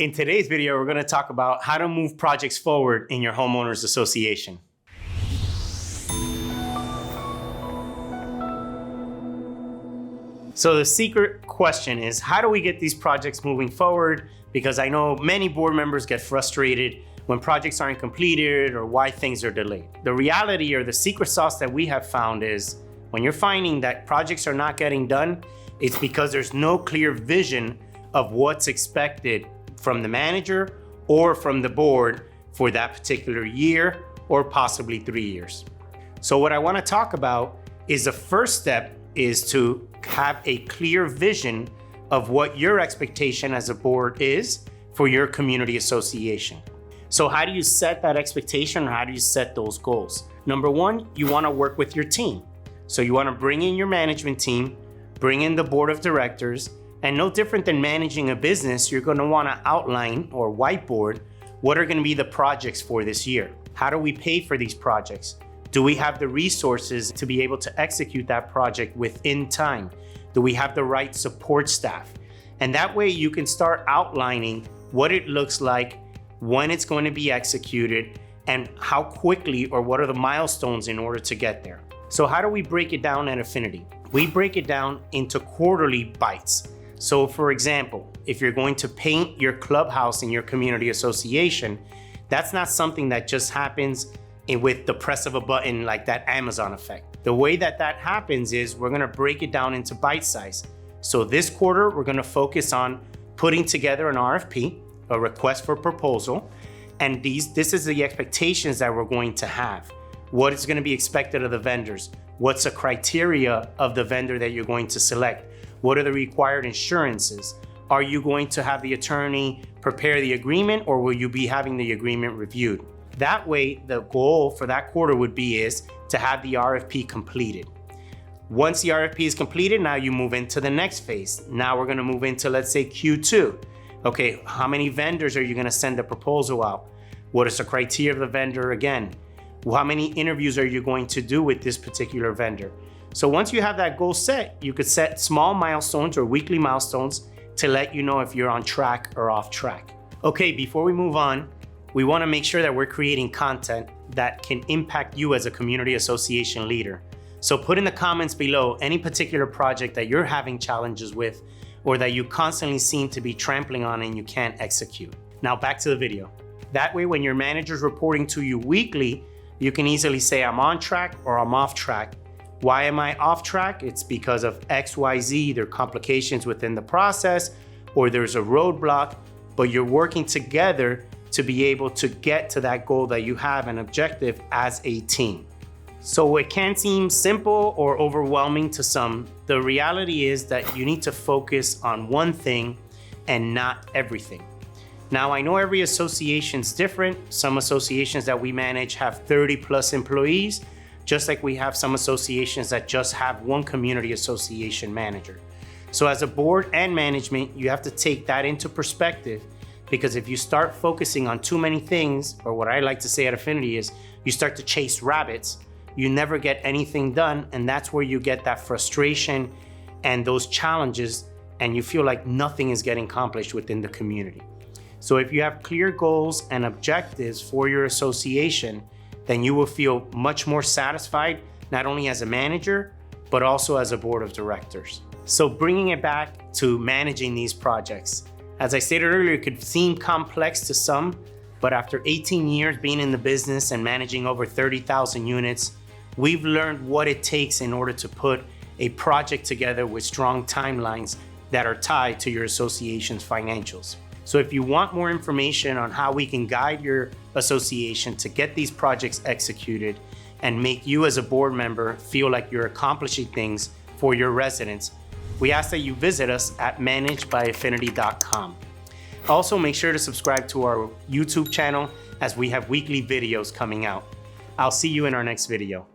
In today's video, we're going to talk about how to move projects forward in your homeowners association. So the secret question is, how do we get these projects moving forward? Because I know many board members get frustrated when projects aren't completed or why things are delayed. The reality or the secret sauce that we have found is when you're finding that projects are not getting done, it's because there's no clear vision of what's expected from the manager or from the board for that particular year or possibly 3 years. So what I want to talk about is the first step is to have a clear vision of what your expectation as a board is for your community association. So how do you set that expectation, or how do you set those goals? Number one, you want to work with your team. So you want to bring in your management team, bring in the board of directors, and no different than managing a business, you're going to want to outline or whiteboard what are going to be the projects for this year. How do we pay for these projects? Do we have the resources to be able to execute that project within time? Do we have the right support staff? And that way you can start outlining what it looks like, when it's going to be executed, and how quickly or what are the milestones in order to get there. So how do we break it down at Affinity? We break it down into quarterly bites. So for example, if you're going to paint your clubhouse in your community association, that's not something that just happens with the press of a button like that Amazon effect. The way that that happens is we're gonna break it down into bite size. So this quarter, we're gonna focus on putting together an RFP, a request for proposal, and this is the expectations that we're going to have. What is gonna be expected of the vendors? What's the criteria of the vendor that you're going to select? What are the required insurances? Are you going to have the attorney prepare the agreement, or will you be having the agreement reviewed? That way, the goal for that quarter would be is to have the RFP completed. Once the RFP is completed, now you move into the next phase. Now we're gonna move into, let's say, Q2. Okay, how many vendors are you gonna send a proposal out? What is the criteria of the vendor again? How many interviews are you going to do with this particular vendor? So once you have that goal set, you could set small milestones or weekly milestones to let you know if you're on track or off track. Okay, before we move on, we want to make sure that we're creating content that can impact you as a community association leader. So put in the comments below any particular project that you're having challenges with or that you constantly seem to be trampling on and you can't execute. Now back to the video. That way, when your manager's reporting to you weekly, you can easily say I'm on track or I'm off track. Why am I off track? It's because of XYZ, there are complications within the process, or there's a roadblock, but you're working together to be able to get to that goal that you have an objective as a team. So it can seem simple or overwhelming to some. The reality is that you need to focus on one thing and not everything. Now, I know every association's different. Some associations that we manage have 30+ employees, just like we have some associations that just have one community association manager. So as a board and management, you have to take that into perspective, because if you start focusing on too many things, or what I like to say at Affinity is you start to chase rabbits, you never get anything done, and that's where you get that frustration and those challenges, and you feel like nothing is getting accomplished within the community. So if you have clear goals and objectives for your association, then you will feel much more satisfied, not only as a manager, but also as a board of directors. So bringing it back to managing these projects. As I stated earlier, it could seem complex to some, but after 18 years being in the business and managing over 30,000 units, we've learned what it takes in order to put a project together with strong timelines that are tied to your association's financials. So if you want more information on how we can guide your association to get these projects executed and make you as a board member feel like you're accomplishing things for your residents, we ask that you visit us at managedbyaffinity.com. Also, make sure to subscribe to our YouTube channel as we have weekly videos coming out. I'll see you in our next video.